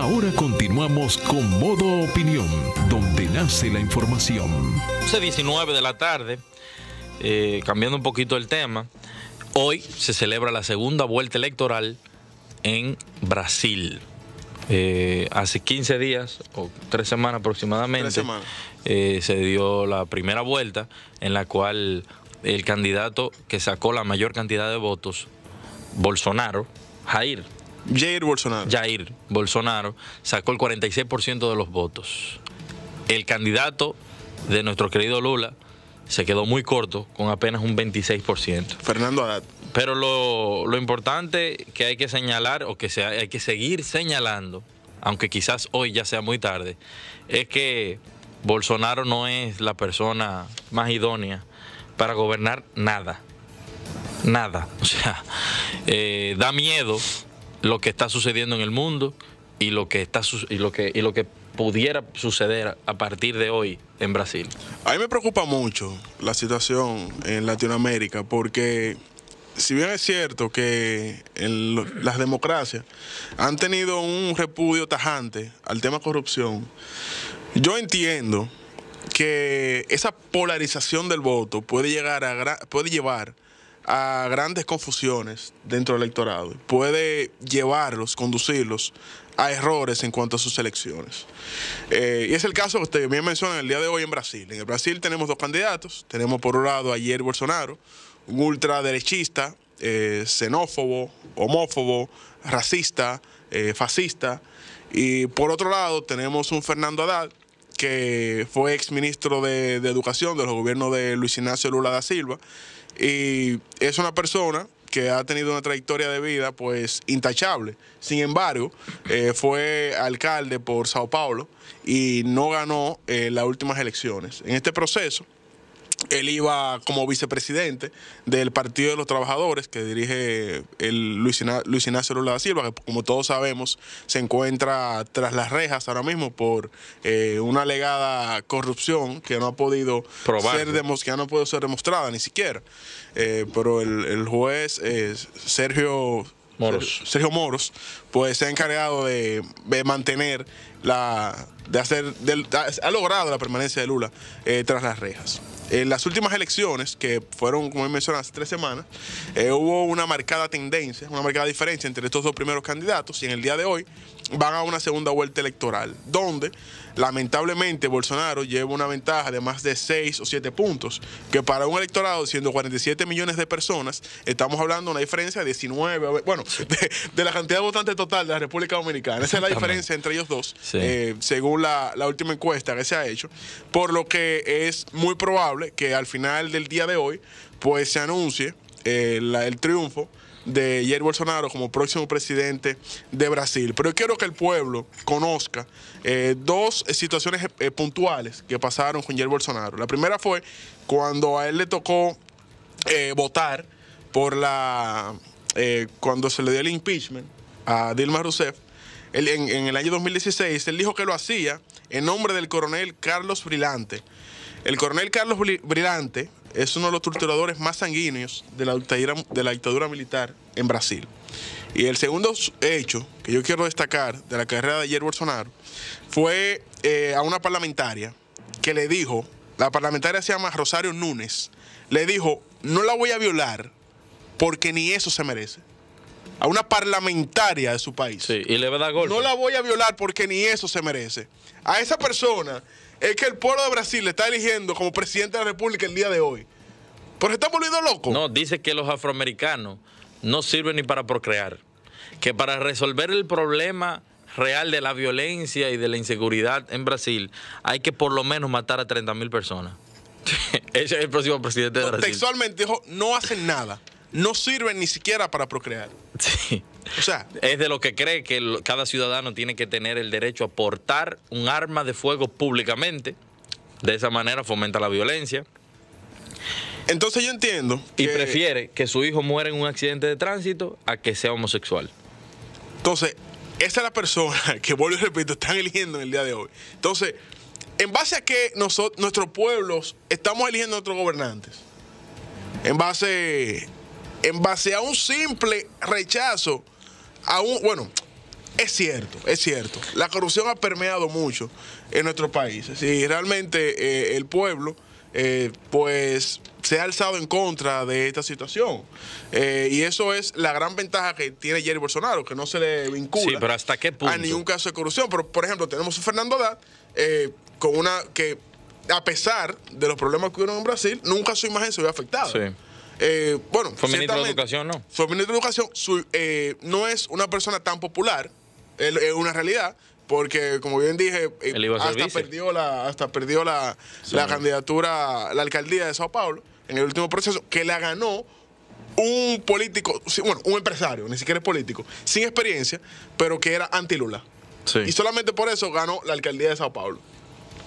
Ahora continuamos con Modo Opinión, donde nace la información. 11:19 de la tarde, cambiando un poquito el tema, hoy se celebra la segunda vuelta electoral en Brasil. Hace 15 días o 3 semanas aproximadamente, 3 semanas. Se dio la primera vuelta en la cual el candidato que sacó la mayor cantidad de votos, Jair Bolsonaro, sacó el 46% de los votos. El candidato de nuestro querido Lula se quedó muy corto, con apenas un 26%. Fernando Haddad. Pero lo importante que hay que señalar, o que hay que seguir señalando, aunque quizás hoy ya sea muy tarde, es que Bolsonaro no es la persona más idónea para gobernar nada. Nada. O sea, da miedo lo que está sucediendo en el mundo y lo que pudiera suceder a partir de hoy en Brasil. A mí me preocupa mucho la situación en Latinoamérica, porque si bien es cierto que las democracias han tenido un repudio tajante al tema corrupción, yo entiendo que esa polarización del voto puede llevar a grandes confusiones dentro del electorado, puede conducirlos a errores en cuanto a sus elecciones. Y es el caso que usted bien menciona el día de hoy en Brasil. En el Brasil tenemos 2 candidatos. Tenemos por un lado a Jair Bolsonaro, un ultraderechista, xenófobo, homófobo, racista, fascista. Y por otro lado tenemos un Fernando Haddad, que fue exministro de Educación de los gobiernos de Luis Ignacio Lula da Silva, y es una persona que ha tenido una trayectoria de vida pues intachable. Sin embargo, fue alcalde por Sao Paulo y no ganó las últimas elecciones. En este proceso, él iba como vicepresidente del Partido de los Trabajadores, que dirige Luis Ignacio Lula da Silva, que como todos sabemos se encuentra tras las rejas ahora mismo por una alegada corrupción que no ha podido ser demostrada ni siquiera. Pero el juez Sergio Moros pues se ha encargado de mantener ha logrado la permanencia de Lula tras las rejas. En las últimas elecciones, que fueron, como mencioné, hace 3 semanas, hubo una marcada tendencia, una marcada diferencia entre estos 2 primeros candidatos, y en el día de hoy van a una segunda vuelta electoral, donde lamentablemente Bolsonaro lleva una ventaja de más de 6 o 7 puntos, que para un electorado de 147 millones de personas, estamos hablando de una diferencia de 19, de la cantidad de votantes total de la República Dominicana. Esa es la diferencia entre ellos dos, sí. Según la última encuesta que se ha hecho, por lo que es muy probable que al final del día de hoy pues se anuncie el triunfo de Jair Bolsonaro como próximo presidente de Brasil. Pero yo quiero que el pueblo conozca 2 situaciones puntuales que pasaron con Jair Bolsonaro. La primera fue cuando a él le tocó votar por cuando se le dio el impeachment a Dilma Rousseff. En el año 2016, él dijo que lo hacía en nombre del coronel Carlos Brilhante. El coronel Carlos Brilhante es uno de los torturadores más sanguíneos de la dictadura militar en Brasil. Y el segundo hecho que yo quiero destacar de la carrera de Jair Bolsonaro fue a una parlamentaria que le dijo, la parlamentaria se llama Rosario Núñez, le dijo: no la voy a violar porque ni eso se merece. A una parlamentaria de su país. Sí, y le va a dar golpe. No la voy a violar porque ni eso se merece. A esa persona es que el pueblo de Brasil le está eligiendo como presidente de la República el día de hoy. ¿Pero se está volviendo loco? No, dice que los afroamericanos no sirven ni para procrear. Que para resolver el problema real de la violencia y de la inseguridad en Brasil hay que por lo menos matar a 30.000 personas. Ese es el próximo presidente de Brasil. Textualmente dijo: no hacen nada. No sirven ni siquiera para procrear. Sí. O sea, es de lo que cree que cada ciudadano tiene que tener el derecho a portar un arma de fuego públicamente. De esa manera fomenta la violencia. Entonces yo entiendo y prefiere que su hijo muera en un accidente de tránsito a que sea homosexual. Entonces, esa es la persona que, vuelvo y repito, están eligiendo en el día de hoy. Entonces, ¿en base a qué nuestros pueblos estamos eligiendo a nuestros gobernantes? En base a un simple rechazo, es cierto, es cierto. La corrupción ha permeado mucho en nuestro país. Si realmente el pueblo, pues, se ha alzado en contra de esta situación. Y eso es la gran ventaja que tiene Jair Bolsonaro, que no se le vincula Sí, pero ¿hasta qué punto? a ningún caso de corrupción. Pero, por ejemplo, tenemos a Fernando Haddad, con una que, a pesar de los problemas que hubieron en Brasil, nunca su imagen se vio afectada. Sí. Bueno, Fue ministro de ciertamente, Educación, ¿no? Fue ministro de Educación. No es una persona tan popular, es una realidad, porque, como bien dije, Él iba a ser hasta vice. perdió la candidatura a la alcaldía de Sao Paulo en el último proceso, que la ganó un político, bueno, un empresario, ni siquiera es político, sin experiencia, pero que era anti-Lula. Sí. Y solamente por eso ganó la alcaldía de Sao Paulo.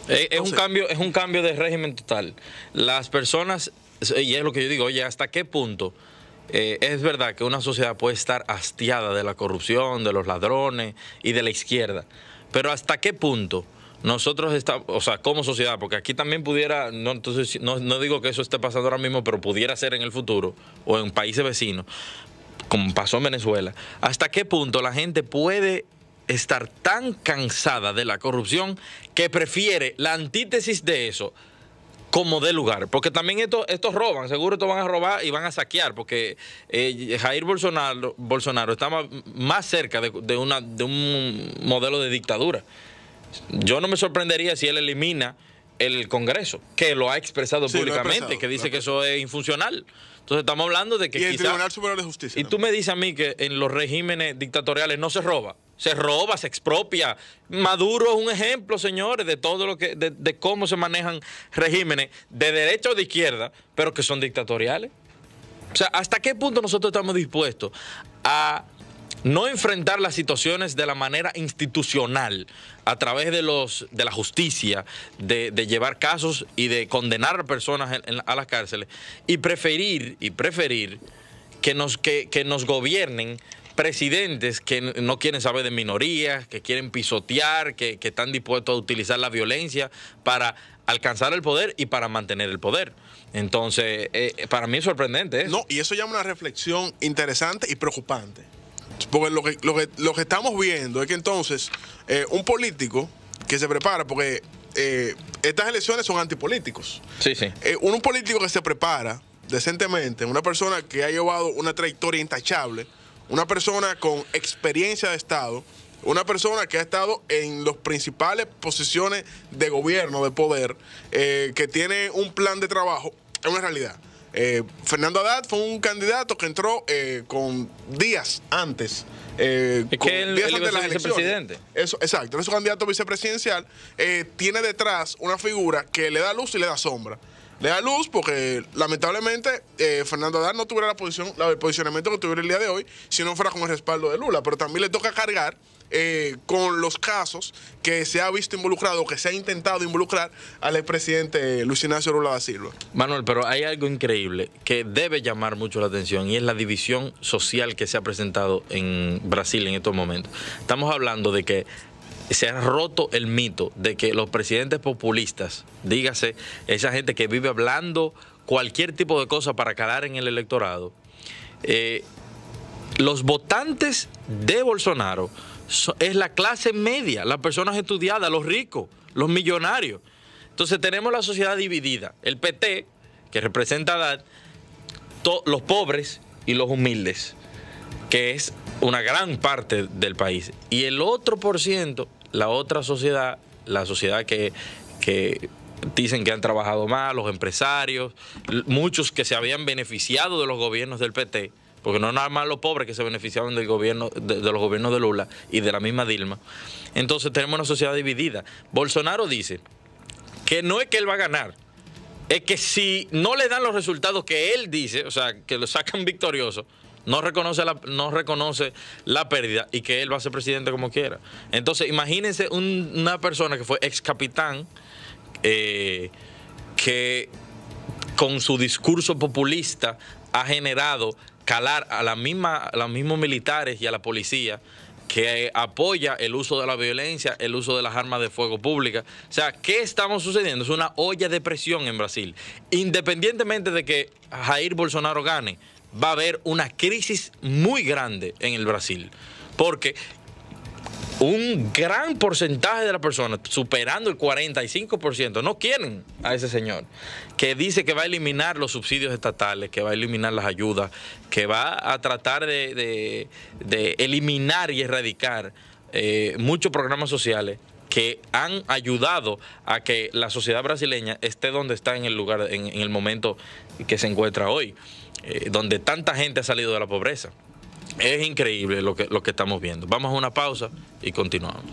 Es un cambio de régimen total. Las personas, y es lo que yo digo, oye, ¿hasta qué punto? Es verdad que una sociedad puede estar hastiada de la corrupción, de los ladrones y de la izquierda, pero ¿hasta qué punto nosotros estamos, o sea, como sociedad, porque aquí también pudiera, entonces, no digo que eso esté pasando ahora mismo, pero pudiera ser en el futuro o en países vecinos, como pasó en Venezuela, ¿hasta qué punto la gente puede estar tan cansada de la corrupción que prefiere la antítesis de eso como de lugar? Porque también estos roban, seguro estos van a robar y van a saquear, porque Jair Bolsonaro está más cerca de un modelo de dictadura. Yo no me sorprendería si él elimina el Congreso, que lo ha expresado públicamente, que dice que eso es infuncional. Entonces estamos hablando de que y el Tribunal Superior de Justicia. Y tú me dices a mí que en los regímenes dictatoriales no se roba. Se roba, se expropia. Maduro es un ejemplo, señores, de todo lo que, de cómo se manejan regímenes de derecha o de izquierda, pero que son dictatoriales. O sea, ¿hasta qué punto nosotros estamos dispuestos a no enfrentar las situaciones de la manera institucional, a través de la justicia, de llevar casos y de condenar a personas a las cárceles, y preferir que nos gobiernen presidentes que no quieren saber de minorías, que quieren pisotear, que están dispuestos a utilizar la violencia para alcanzar el poder y para mantener el poder? Entonces, para mí es sorprendente eso. No, y eso llama una reflexión interesante y preocupante. Porque lo que estamos viendo es que entonces un político que se prepara, porque estas elecciones son antipolíticos. Sí, sí. Un político que se prepara decentemente, una persona que ha llevado una trayectoria intachable, una persona con experiencia de Estado, una persona que ha estado en las principales posiciones de gobierno, de poder, que tiene un plan de trabajo, es una realidad. Fernando Haddad fue un candidato que entró con días antes. Es que él iba a ser vicepresidente. Eso, exacto, es su candidato vicepresidencial. Tiene detrás una figura que le da luz y le da sombra. Le da luz porque lamentablemente Fernando Haddad no tuviera el posicionamiento que tuviera el día de hoy si no fuera con el respaldo de Lula, pero también le toca cargar con los casos que se ha visto involucrado, que se ha intentado involucrar al expresidente Luis Ignacio Lula da Silva. Manuel, pero hay algo increíble que debe llamar mucho la atención, y es la división social que se ha presentado en Brasil en estos momentos. Estamos hablando de que se ha roto el mito de que los presidentes populistas, dígase, esa gente que vive hablando cualquier tipo de cosa para calar en el electorado, los votantes de Bolsonaro es la clase media, las personas estudiadas, los ricos, los millonarios. Entonces tenemos la sociedad dividida. El PT, que representa a Haddad, los pobres y los humildes, que es una gran parte del país. Y el otro por ciento, la otra sociedad, la sociedad que dicen que han trabajado más, los empresarios, muchos que se habían beneficiado de los gobiernos del PT, porque no nada más los pobres que se beneficiaban del gobierno, de los gobiernos de Lula y de la misma Dilma. Entonces tenemos una sociedad dividida. Bolsonaro dice que no es que él va a ganar, es que si no le dan los resultados que él dice, o sea, que lo sacan victorioso, no reconoce la pérdida, y que él va a ser presidente como quiera. Entonces imagínense una persona que fue ex capitán, que con su discurso populista ha generado calar a los mismos militares y a la policía, que apoya el uso de la violencia, el uso de las armas de fuego públicas. O sea, ¿qué estamos sucediendo? Es una olla de presión en Brasil. Independientemente de que Jair Bolsonaro gane, va a haber una crisis muy grande en el Brasil. Porque un gran porcentaje de las personas, superando el 45%, no quieren a ese señor, que dice que va a eliminar los subsidios estatales, que va a eliminar las ayudas, que va a tratar de eliminar y erradicar muchos programas sociales que han ayudado a que la sociedad brasileña esté donde está en el lugar, en el momento que se encuentra hoy, donde tanta gente ha salido de la pobreza. Es increíble lo que estamos viendo. Vamos a una pausa y continuamos.